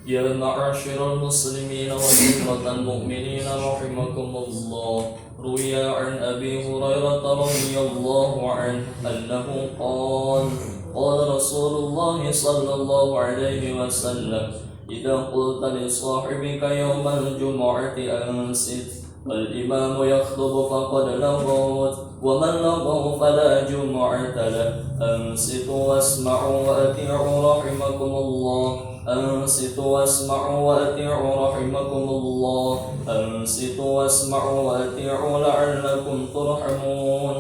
يا معاشر المسلمين وأمة المؤمنين رحمكم الله، روي عن أبي هريرة رضي الله عنه أنه قال رسول الله صلى الله عليه وسلم: إذا قلت لصاحبك يوم الجمعة أنصت والإمام يخطب فقد لغوت، ومن لغوا فلا جمعة له، أنصتوا واسمعوا وأطيعوا رحمكم الله، أنصتوا واسمعوا وأطيعوا رحمكم الله، أنصتوا واسمعوا وأطيعوا لعلكم ترحمون.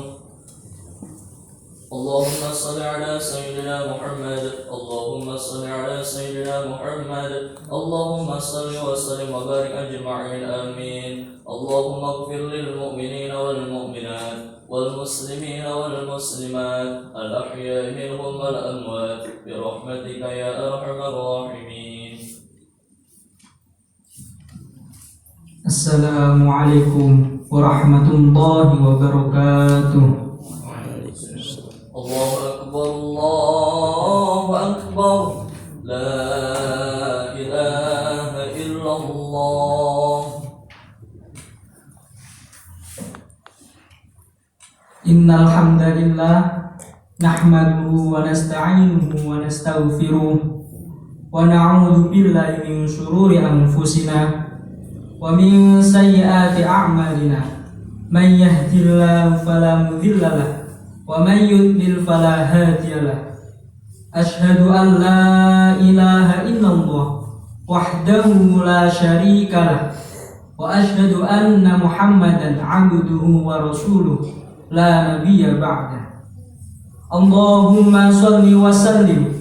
اللهم صل على سيدنا محمد، اللهم صل على سيدنا محمد، اللهم صل وسلم وبارك أجمعين، آمين. اللهم اغفر للمؤمنين والمؤمنات والمسلمين والمسلمات الأحياء منهم والأموات برحمتك يا أرحم الراحمين. Assalamualaikum warahmatullahi wabarakatuh. الله أكبر الله أكبر، لا إله إلا الله. Innal hamdalillah nahmaduhu wa nasta'inuhu wa nastaghfiruh wa na'udzu billahi min shururi anfusina wa min sayyiati a'malina. Man yahdihillahu fala mudilla lahu wa man yudlil fala hadiya lahu. Asyhadu an la ilaha illallah wahdahu la syarika lahu wa asyhadu anna Muhammadan 'abduhu wa rasuluh la nabiyya ba'da. Allahumma shalli wa sallim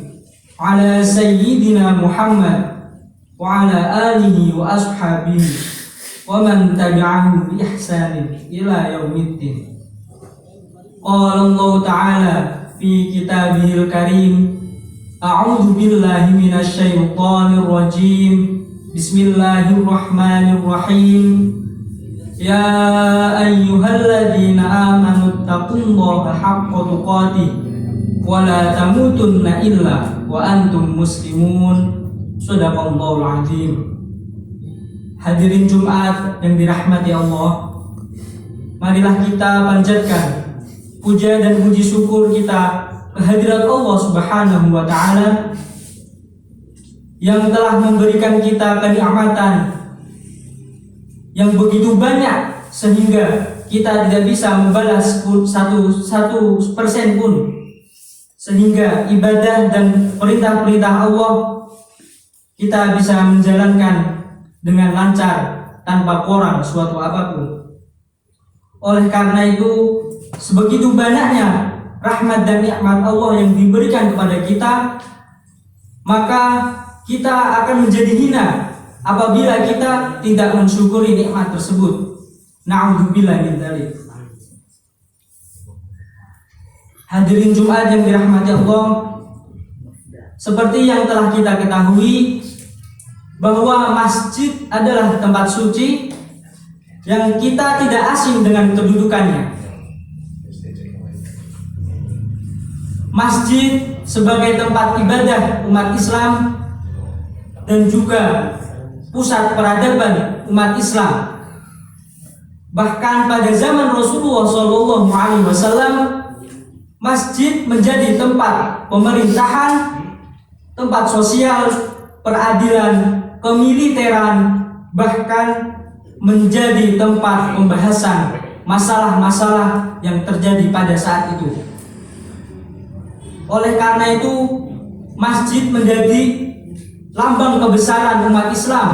ala sayyidina Muhammad wa ala alihi wa ashabihi wa man tabi'ahu bi ihsanin ila yaumiddin. Qala Allah ta'ala fi kitabihil karim, a'udzu billahi minasy syaithanir rajim. Bismillahirrahmanirrahim. Ya ayyuhalladzina amanu taqullaha haqqa tuqatih wa la tamutunna illa wa antum muslimun. Shadaqallahul azim. Hadirin Jumat yang dirahmati Allah, marilah kita panjatkan puja dan puji syukur kita kehadirat Allah Subhanahu wa taala yang telah memberikan kita kenikmatan yang begitu banyak sehingga kita tidak bisa membalas satu persen pun, sehingga ibadah dan perintah-perintah Allah kita bisa menjalankan dengan lancar tanpa kurang suatu apapun. Oleh karena itu, sebegitu banyaknya rahmat dan nikmat Allah yang diberikan kepada kita, maka kita akan menjadi hina apabila kita tidak mensyukuri nikmat tersebut. Na'udzubillah min dzalik. Hadirin Jumat yang dirahmati Allah, seperti yang telah kita ketahui bahwa masjid adalah tempat suci yang kita tidak asing dengan kedudukannya. Masjid sebagai tempat ibadah umat Islam dan juga pusat peradaban umat Islam. Bahkan pada zaman Rasulullah SAW, masjid menjadi tempat pemerintahan, tempat sosial, peradilan, kemiliteran, bahkan menjadi tempat pembahasan masalah-masalah yang terjadi pada saat itu. Oleh karena itu, masjid menjadi lambang kebesaran umat Islam,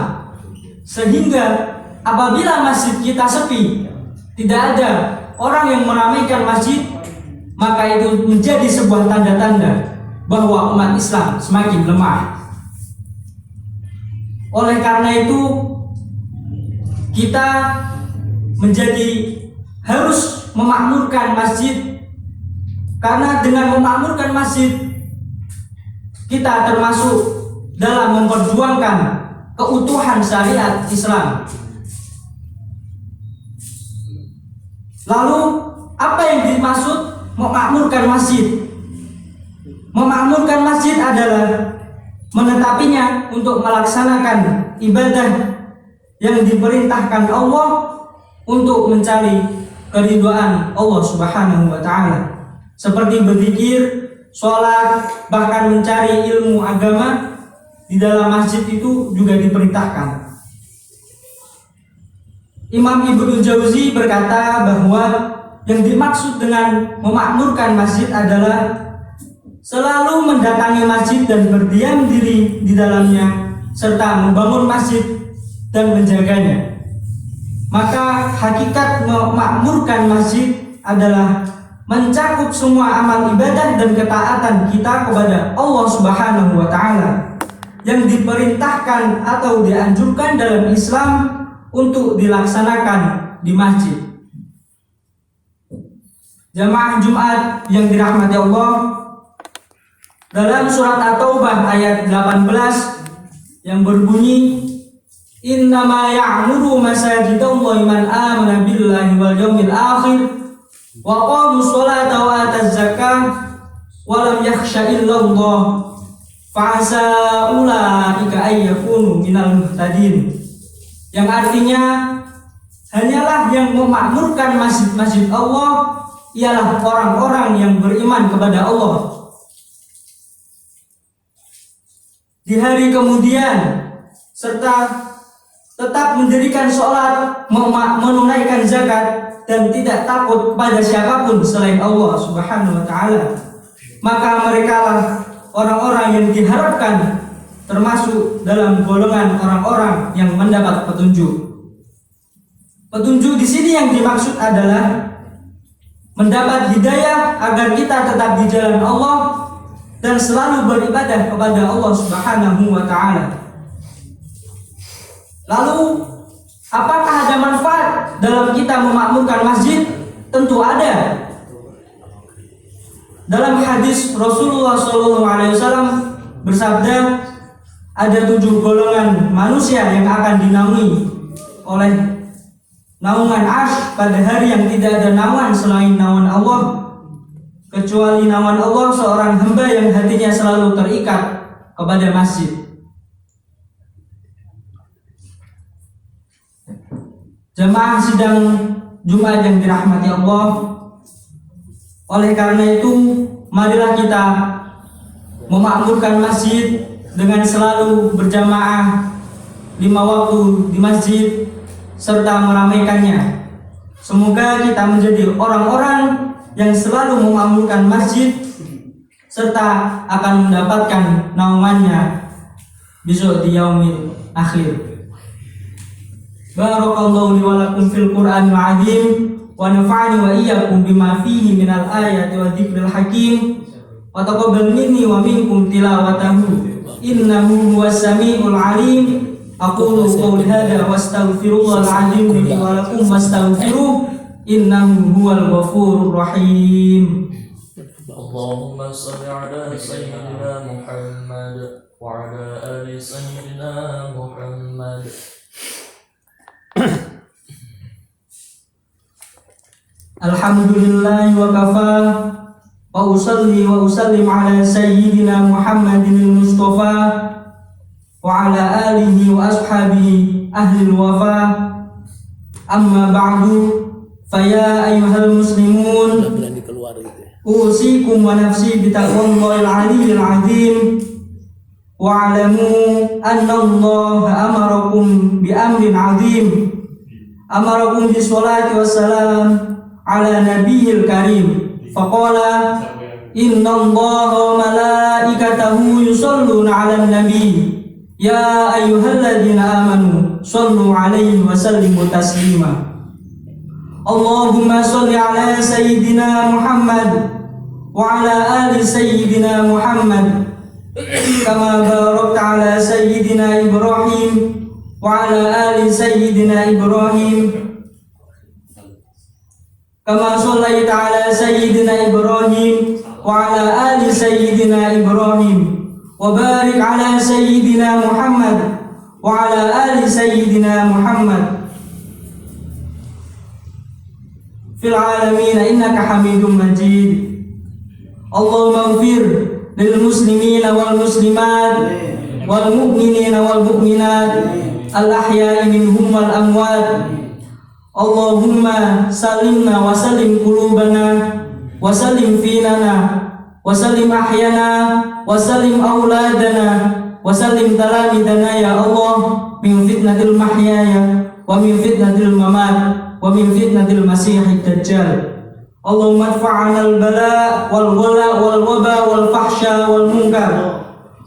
sehingga apabila masjid kita sepi, tidak ada orang yang meramaikan masjid, maka itu menjadi sebuah tanda-tanda bahwa umat Islam semakin lemah. Oleh karena itu, kita harus memakmurkan masjid, karena dengan memakmurkan masjid kita termasuk dalam memperjuangkan keutuhan syariat Islam. Lalu apa yang dimaksud memakmurkan masjid? Memakmurkan masjid adalah menetapinya untuk melaksanakan ibadah yang diperintahkan Allah untuk mencari keridhaan Allah Subhanahu wa taala, seperti berzikir, sholat, bahkan mencari ilmu agama di dalam masjid itu juga diperintahkan. Imam Ibnu Jauzi berkata bahwa yang dimaksud dengan memakmurkan masjid adalah selalu mendatangi masjid dan berdiam diri di dalamnya, serta membangun masjid dan menjaganya. Maka hakikat memakmurkan masjid adalah mencakup semua amal ibadah dan ketaatan kita kepada Allah Subhanahu wa taala yang diperintahkan atau dianjurkan dalam Islam untuk dilaksanakan di masjid. Jamaah Jumat yang dirahmati Allah, dalam surat At-Taubah ayat 18 yang berbunyi, innama ya'muru masajidallahi man amana billahi wal yawmil akhir wa qamu sholata wa ataz zakah wa lam yakhsha illallah fa'asa ulaika ayyakunu minal muhtadin. Yang artinya, hanyalah yang memakmurkan masjid-masjid Allah ialah orang-orang yang beriman kepada Allah di hari kemudian, serta tetap mendirikan sholat, menunaikan zakat, dan tidak takut kepada siapapun selain Allah Subhanahu wa taala. Maka merekalah orang-orang yang diharapkan termasuk dalam golongan orang-orang yang mendapat petunjuk. Petunjuk di sini yang dimaksud adalah mendapat hidayah agar kita tetap di jalan Allah dan selalu beribadah kepada Allah Subhanahu wa taala. Lalu, apakah ada manfaat dalam kita memakmurkan masjid? Tentu ada. Dalam hadis Rasulullah SAW bersabda, ada 7 golongan manusia yang akan dinaungi oleh naungan Arsy pada hari yang tidak ada naungan selain naungan Allah, kecuali naungan Allah seorang hamba yang hatinya selalu terikat kepada masjid. Jemaah sidang Jumat yang dirahmati Allah, oleh karena itu marilah kita memakmurkan masjid dengan selalu berjamaah 5 waktu di masjid serta meramaikannya. Semoga kita menjadi orang-orang yang selalu memakmurkan masjid serta akan mendapatkan naungannya besok di yaumil akhir. Barakallahu li wa lakum fil Qur'anil azim wa nafa'ani wa iyyakum bima fihi minal ayati wa dzikril hakim wa taqabbal minni wa minkum tilawatahu innahu huwas samiul alim. Aqulu qawli hadza wa astaghfirullahal azim li wa lakum wastaghfiruh innahu huwal ghafurur rahim. Allahumma shalli ala sayyidina Muhammad wa ala ali sayyidina Muhammad. Alhamdulillah wa kafa wa usalli wa usallim ala sayyidina Muhammadin al-Mustafa wa ala alihi wa ashabihi ahli al-wafa. Amma ba'du, faya ayyuhal muslimun, usikum wa nafsi bitaqwallahil aliyyil azim wa alamu anna Allah amarakum bi amrin azim, amarakum bis salati wassalam ala nabiyil karim. Faqala inna Allaha wa malaikatahu yusalluna 'alan nabi ya ayyuhalladzina amanu sallu 'alaihi wa sallimu taslima. Allahumma shalli 'ala sayyidina Muhammad wa 'ala ali sayyidina Muhammad kama barakta 'ala sayyidina Ibrahim wa 'ala ali sayyidina Ibrahim kama shallaita 'ala sayyidina Ibrahim wa 'ala ali sayyidina Ibrahim wa barik 'ala sayyidina Muhammad wa 'ala ali sayyidina Muhammad fil 'alamin innaka Hamidum Majid. Allahumma ighfir lil muslimina wal muslimat wal mu'minina wal mu'minat al ahya'i minhum wal amwat. Allahumma salimna wa salim qulubana wa salim finana wa salim ahyana wa salim auladana wa salim talamidana ya Allah min fitnatil mahyaya wa min fitnatil mamat wa min fitnatil masihid dajjal. Allahumma adfa'ana al-bala wal ghala wal waba wal fahsya wal munkar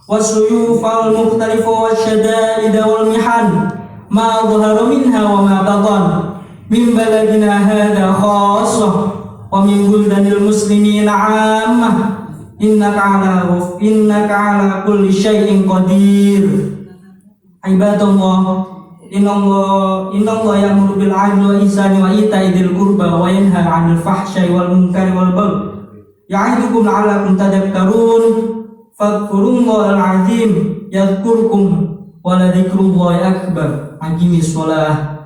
was-suyuf wal mukhtalifa wasyada'id wal mihan ma dhahara minha wa ma batan min baladina hadha khassah wa min buldanil muslimin 'ammah innaka ala kulli syai'in qadir. Ibadallah, innallaha ya'muru bil 'adli wa ihsani wa ita'i dzil qurba wa yanha 'anil fahsya'i wal munkari wal baghi ya'idukum la'allakum tadhakkarun. Fadhkurullahal 'azim yadhkurkum wa la dzikrullahi akbar. Aqimis shalah.